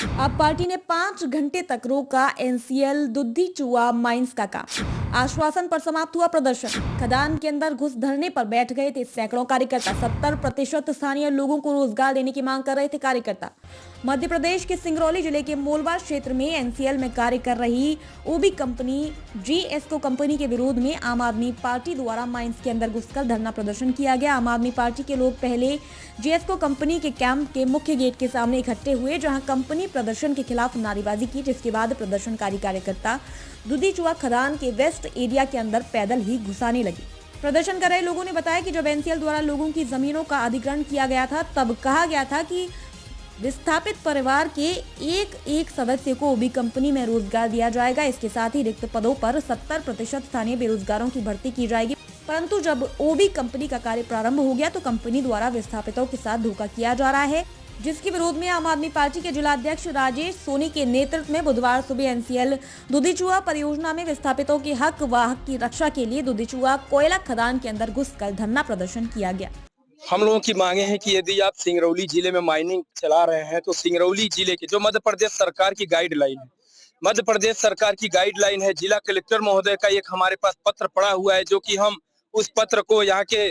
अब पार्टी ने 5 घंटे तक रोका एनसीएल दुद्धी-चुआ माइंस का काम। आश्वासन पर समाप्त हुआ प्रदर्शन। खदान के अंदर घुस धरने पर बैठ गए थे सैकड़ों कार्यकर्ता। 70% स्थानीय लोगों को रोजगार देने की मांग कर रहे थे कार्यकर्ता। मध्य प्रदेश के सिंगरौली जिले के मोलवा क्षेत्र में एनसीएल में कार्य कर रही ओबी कंपनी जीएसको कंपनी के विरोध में आम आदमी पार्टी द्वारा माइंस के अंदर घुसकर धरना प्रदर्शन किया गया। आम आदमी पार्टी के लोग पहले जीएसको कंपनी के कैंप के मुख्य गेट के सामने इकट्ठे हुए, जहां कंपनी प्रदर्शन के खिलाफ नारेबाजी की, जिसके बाद प्रदर्शनकारी कार्यकर्ता दुधी-चुआ खदान के वेस्ट एरिया के अंदर पैदल ही घुसाने लगे। प्रदर्शन कर रहे लोगों ने बताया कि जब एनसीएल द्वारा लोगों की जमीनों का अधिग्रहण किया गया था, तब कहा गया था कि विस्थापित परिवार के एक सदस्य को ओबी कंपनी में रोजगार दिया जाएगा। इसके साथ ही रिक्त पदों पर 70% स्थानीय बेरोजगारों की भर्ती की जाएगी। परंतु जब ओबी कंपनी का कार्य प्रारंभ हो गया तो कंपनी द्वारा विस्थापितों के साथ धोखा किया जा रहा है, जिसके विरोध में आम आदमी पार्टी के जिला अध्यक्ष राजेश सोनी के नेतृत्व में बुधवार सुबह एनसीएल दुधी-चुआ परियोजना में विस्थापितों के हक व हक की रक्षा के लिए दुधी-चुआ कोयला खदान के अंदर घुसकर धरना प्रदर्शन किया गया। हम लोगों की मांगे हैं कि यदि आप सिंगरौली जिले में माइनिंग चला रहे हैं तो सिंगरौली जिले के जो मध्य प्रदेश सरकार की गाइडलाइन है, मध्य प्रदेश सरकार की गाइडलाइन है, जिला कलेक्टर महोदय का एक हमारे पास पत्र पड़ा हुआ है, जो कि हम उस पत्र को यहाँ के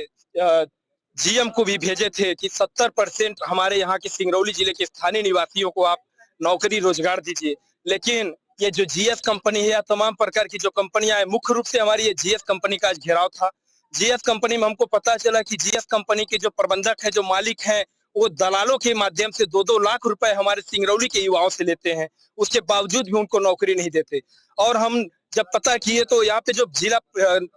जीएम को भी भेजे थे कि 70% हमारे यहाँ के सिंगरौली जिले के स्थानीय निवासियों को आप नौकरी रोजगार दीजिए। लेकिन ये जो जीएस कंपनी है या तमाम प्रकार की जो कंपनियां हैं, मुख्य रूप से हमारी ये जीएस कंपनी का घेराव था। जीएस कंपनी में हमको पता चला कि जीएस कंपनी के जो प्रबंधक है, जो मालिक हैं, वो दलालों के माध्यम से 2-2 लाख रुपए हमारे सिंगरौली के युवाओं से लेते हैं। उसके बावजूद भी उनको नौकरी नहीं देते। और हम जब पता किए तो यहाँ पे जो जिला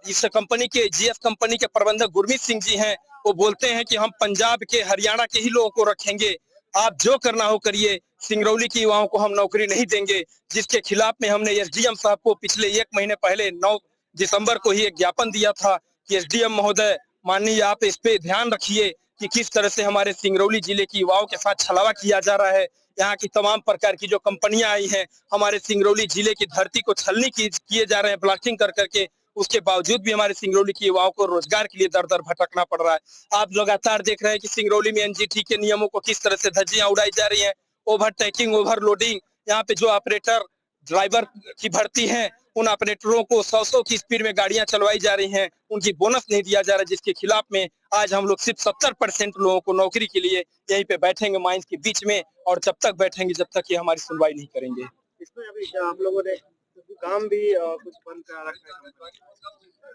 इस कंपनी के जीएस कंपनी के प्रबंधक गुरमीत सिंह जी हैं, वो बोलते हैं कि हम पंजाब के, हरियाणा के ही लोगों को रखेंगे, आप जो करना हो करिए, सिंगरौली के युवाओं को हम नौकरी नहीं देंगे। जिसके खिलाफ में हमने एसडीएम साहब को पिछले 1 महीने पहले 9 दिसंबर को ही एक ज्ञापन दिया था कि एसडीएम महोदय माननीय, आप इस पे ध्यान रखिए कि किस तरह से हमारे सिंगरौली जिले की युवाओं के साथ छलावा किया जा रहा है। यहाँ की तमाम प्रकार की जो कंपनियां आई हैं, हमारे सिंगरौली जिले की धरती को छलनी किए जा रहे हैं, ब्लास्टिंग कर करके। उसके बावजूद भी हमारे सिंगरौली के युवाओं को रोजगार के लिए दर दर भटकना पड़ रहा है। आप लगातार देख रहे हैं कि सिंगरौली में एनजीटी के नियमों को किस तरह से धज्जियां उड़ाई जा रही हैं। ओवरटेकिंग, ओवरलोडिंग, यहाँ पे जो ऑपरेटर ड्राइवर की भर्ती है, उन ऑपरेटरों को 100 की स्पीड में गाड़ियां चलवाई जा रही हैं, उनकी बोनस नहीं दिया जा रहा, जिसके खिलाफ में आज हम लोग सिर्फ 70% लोगों को नौकरी के लिए यहीं पे बैठेंगे माइंस के बीच में, और जब तक बैठेंगे जब तक ये हमारी सुनवाई नहीं करेंगे। इसमें अभी आप लोगों ने काम भी कुछ बंद करा रखा है?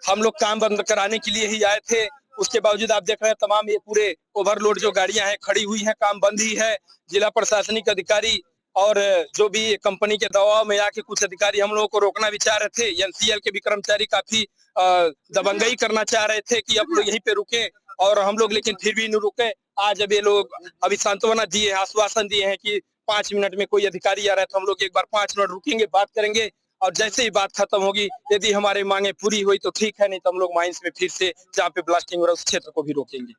हम लोग काम बंद कराने के लिए ही आए थे। उसके बावजूद आप देख रहे हैं तमाम ये पूरे ओवरलोड जो गाड़ियां हैं खड़ी हुई हैं, काम बंद ही है। जिला प्रशासनिक अधिकारी और जो भी कंपनी के दबाव में आके कुछ अधिकारी हम लोगों को रोकना भी चाह रहे थे। एनसीएल के भी कर्मचारी काफी दबंगई करना चाह रहे थे कि अब लोग यहीं पे रुके, और हम लोग लेकिन फिर भी नहीं रुके। आज अब ये लोग अभी सांत्वना दिए, आश्वासन दिए हैं कि 5 मिनट में कोई अधिकारी आ रहा है तो हम लोग एक बार 5 मिनट रुकेंगे, बात करेंगे, और जैसे ही बात खत्म होगी, यदि हमारे मांगे पूरी हुई तो ठीक है, नहीं तो हम लोग माइंस में फिर से जहाँ पे ब्लास्टिंग हो रहा है उस क्षेत्र को भी रोकेंगे।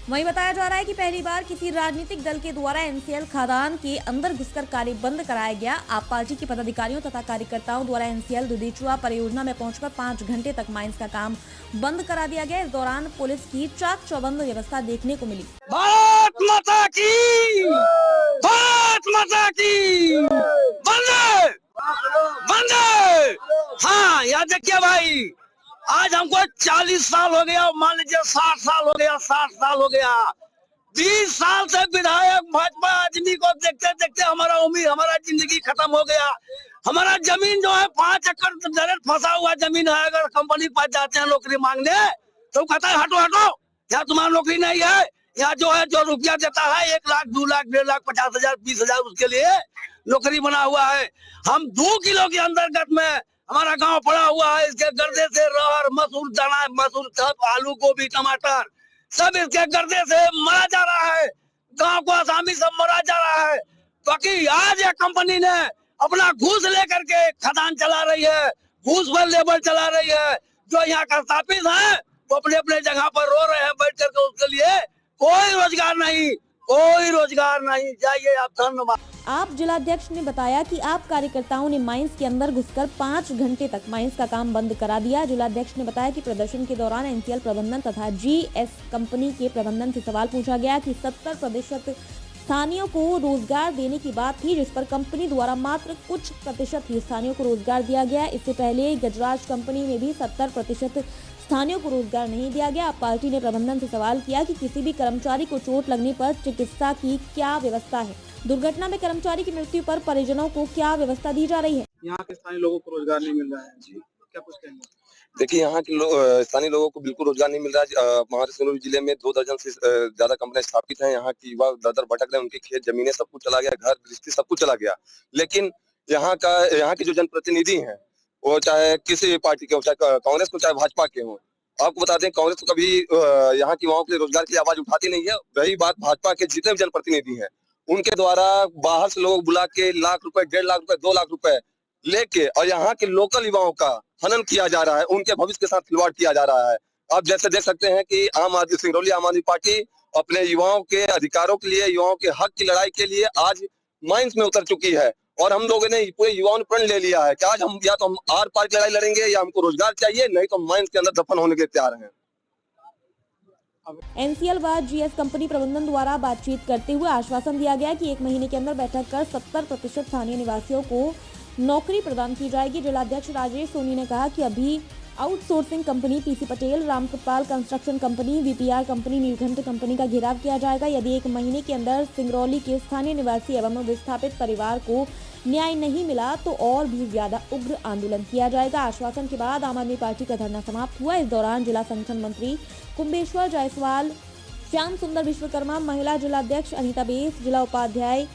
वहीं बताया जा रहा है कि पहली बार किसी राजनीतिक दल के द्वारा एनसीएल खदान के अंदर घुसकर कार्य बंद कराया गया। आप पार्टी के पदाधिकारियों तथा कार्यकर्ताओं द्वारा एनसीएल दुधी-चुआ परियोजना में पहुंचकर 5 घंटे तक माइंस का काम बंद करा दिया गया। इस दौरान पुलिस की चाक चौबंद व्यवस्था देखने को मिली। भारत माता की, भारत माता की, वंदे वंदे। हाँ, याद रखिए भाई, आज हमको 40 साल हो गया, मान लीजिए 60 साल हो गया, 60 साल हो गया। 20 साल से विधायक भाजपा आदमी को देखते देखते हमारा उम्मीद, हमारा जिंदगी खत्म हो गया। हमारा जमीन जो है 5 एकड़ डायरेक्ट फंसा हुआ जमीन है। अगर कंपनी के पास जाते हैं नौकरी मांगने तो कहता है हटो हटो, यहाँ तुम्हारा नौकरी नहीं है। यहाँ जो है, जो रुपया देता है 1 लाख, 2 लाख, 1.5 लाख, 50,000, 20,000, उसके लिए नौकरी बना हुआ है। हम 2 किलो के अंतर्गत में हमारा गांव पड़ा हुआ है। इसके गर्दे से रहर, मसूर, दाना, मसूर, सब, आलू, गोभी, टमाटर सब इसके गर्दे से मरा जा रहा है। गांव को आसामी सब मरा जा रहा है। बाकी आज ये कंपनी ने अपना घूस लेकर के खदान चला रही है, घूस पर लेबर चला रही है। जो यहाँ का स्थापित है वो अपने अपने जगह पर रो रहे हैं बैठ करके। उसके लिए कोई रोजगार नहीं, कोई रोजगार नहीं। जाइए आप, धन्यवाद। आप जिलाध्यक्ष ने बताया कि आप कार्यकर्ताओं ने माइंस के अंदर घुसकर 5 घंटे तक माइंस का काम बंद करा दिया। जिलाध्यक्ष ने बताया कि प्रदर्शन के दौरान एनसीएल प्रबंधन तथा जीएस कंपनी के प्रबंधन से सवाल पूछा गया कि 70% स्थानीयों को रोजगार देने की बात थी, जिस पर कंपनी द्वारा मात्र कुछ प्रतिशत ही स्थानीयों को रोजगार दिया गया। इससे पहले गजराज कंपनी में भी 70% स्थानीयों को रोजगार नहीं दिया गया। अब पार्टी ने प्रबंधन से सवाल किया कि किसी भी कर्मचारी को चोट लगने पर चिकित्सा की क्या व्यवस्था है। दुर्घटना में कर्मचारी की मृत्यु पर परिजनों को क्या व्यवस्था दी जा रही है। यहाँ के स्थानीय लोगों को रोजगार नहीं मिल रहा है जी, क्या कुछ कहेंगे? देखिए, यहाँ के स्थानीय लोगों को बिल्कुल रोजगार नहीं मिल रहा है। हमारे सिंगरौली जिले में 2 दर्जन से ज्यादा कंपनियां स्थापित हैं। यहाँ की युवा दर-दर भटक रहे हैं, उनके खेत जमीनें सब कुछ चला गया, घर गृहस्थी सब कुछ चला गया। लेकिन यहाँ की जो जनप्रतिनिधि हैं, वो चाहे किसी पार्टी के हो, चाहे कांग्रेस को, चाहे भाजपा के हों, आपको बता दें कांग्रेस तो कभी यहाँ की युवाओं के लिए रोजगार की आवाज उठाती नहीं है। रही बात भाजपा के जितने भी जनप्रतिनिधि हैं, उनके द्वारा बाहर से लोग बुला के लाख रुपए, 1.5 लाख रुपए, 2 लाख रुपए लेके और यहाँ के लोकल युवाओं का हनन किया जा रहा है, उनके भविष्य के साथ खिलवाड़ किया जा रहा है। आप जैसे देख सकते हैं कि सिंगरौली आम आदमी पार्टी अपने युवाओं के अधिकारों के लिए, युवाओं के हक की लड़ाई के लिए आज माइंस में उतर चुकी है और हम लोगों ने पूरे युवाओं ने प्रण ले लिया है कि आज हम या तो हम आर पार की लड़ाई लड़ेंगे या हमको रोजगार चाहिए, नहीं तो माइंस के अंदर दफन होने के तैयार हैं। एनसीएल व जीएस कंपनी प्रबंधन द्वारा बातचीत करते हुए आश्वासन दिया गया कि 1 महीने के अंदर बैठक कर 70% स्थानीय निवासियों को नौकरी प्रदान की जाएगी। जिलाध्यक्ष राजेश सोनी ने कहा कि अभी outsourcing company PC Patel, Ramkripal construction company, VPR company, Neelkanth company का घेराव किया जाएगा। यदि 1 महीने के अंदर सिंगरौली के स्थानीय निवासी एवं विस्थापित परिवार को न्याय नहीं मिला तो और भी ज्यादा उग्र आंदोलन किया जाएगा। आश्वासन के बाद आम आदमी पार्टी का धरना समाप्त हुआ। इस दौरान जिला संगठन मंत्री कुंभेश्वर जायसवाल, श्याम सुंदर विश्वकर्मा, महिला जिलाध्यक्ष अनीता बेस, जिला उपाध्याय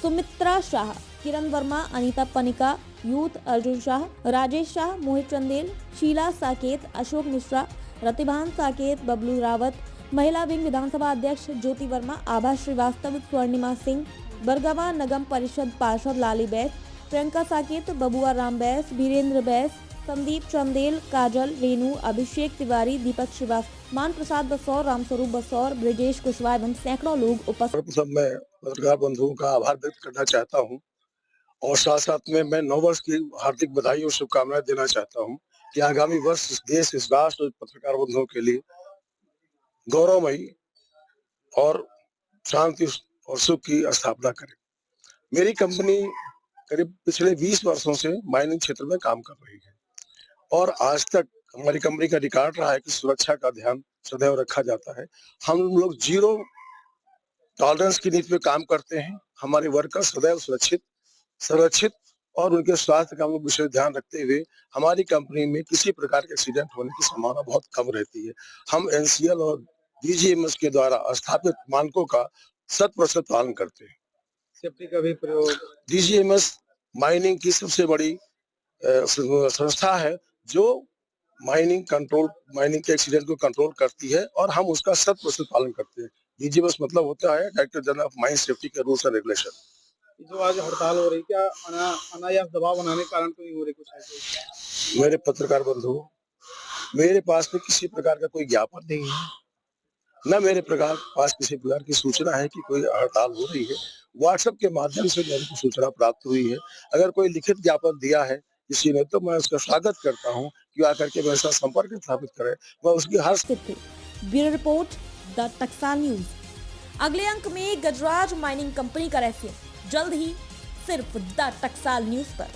सुमित्रा शाह, किरण वर्मा, अनीता पनिका, यूथ अर्जुन शाह, राजेश शाह, मोहित चंदेल, शीला साकेत, अशोक मिश्रा, रतिभान साकेत, बबलू रावत, महिला विंग विधानसभा अध्यक्ष ज्योति वर्मा, आभा श्रीवास्तव, स्वर्णिमा सिंह, बरगवा नगम परिषद पार्षद लाली बैस, प्रियंका साकेत, बबुआ राम बैस, वीरेंद्र बैस, संदीप चंदेल, काजल, रेणु, अभिषेक तिवारी, दीपक श्रीवास्तव, मान प्रसाद बसौर, रामस्वरूप बसौर, ब्रजेश कुशवाहा एवं सैकड़ों लोग उपस्थित। मैं पत्रकार बंधुओं का आभार व्यक्त करना चाहता हूं और साथ साथ में मैं नव वर्ष की हार्दिक बधाई और शुभकामनाएं देना चाहता हूं कि आगामी वर्ष इस देश, इस राष्ट्र और पत्रकार बंधुओं के लिए गौरवमयी और शांति और सुख की स्थापना करे। मेरी कंपनी करीब पिछले 20 वर्षों से माइनिंग क्षेत्र में काम कर रही है और आज तक हमारी कंपनी का रिकॉर्ड रहा है कि सुरक्षा का ध्यान सदैव रखा जाता है। हम लोग 0 टॉलरेंस की नीति पे काम करते हैं। हमारे वर्कर सदैव सुरक्षित और उनके स्वास्थ्य का विशेष ध्यान रखते हुए हमारी कंपनी में किसी प्रकार के एक्सीडेंट होने की संभावना बहुत कम रहती है। हम एनसीएल और डीजीएमएस के द्वारा स्थापित मानकों का 100% पालन करते हैं। सेफ्टी का भी प्रयोग। डीजीएमएस माइनिंग की सबसे बड़ी संस्था है जो माइनिंग के एक्सीडेंट को कंट्रोल करती है और हम उसका 100% पालन करते हैं। डीजीएमएस मतलब होता है director general of mine safety के रूल्स एंड रेगुलेशन। जो आज हड़ताल हो रही, क्या अनायास दबाव बनाने के कारण तो नहीं हो रही कुछ ऐसे? मेरे पत्रकार बंधु, मेरे पास में किसी प्रकार का कोई ज्ञापन नहीं है, न मेरे पास किसी प्रकार की सूचना है कि कोई हड़ताल हो रही है। व्हाट्सएप के माध्यम से मेरे को सूचना प्राप्त हुई है। अगर कोई लिखित ज्ञापन दिया है किसी ने तो मैं उसका स्वागत करता हूं कि आकर के मेरे साथ संपर्क स्थापित करे। मैं उसकी हर ब्यूरो रिपोर्ट, द टकसाल न्यूज। अगले अंक में गजराज माइनिंग कंपनी का रहस्य, जल्द ही सिर्फ द टकसाल न्यूज पर।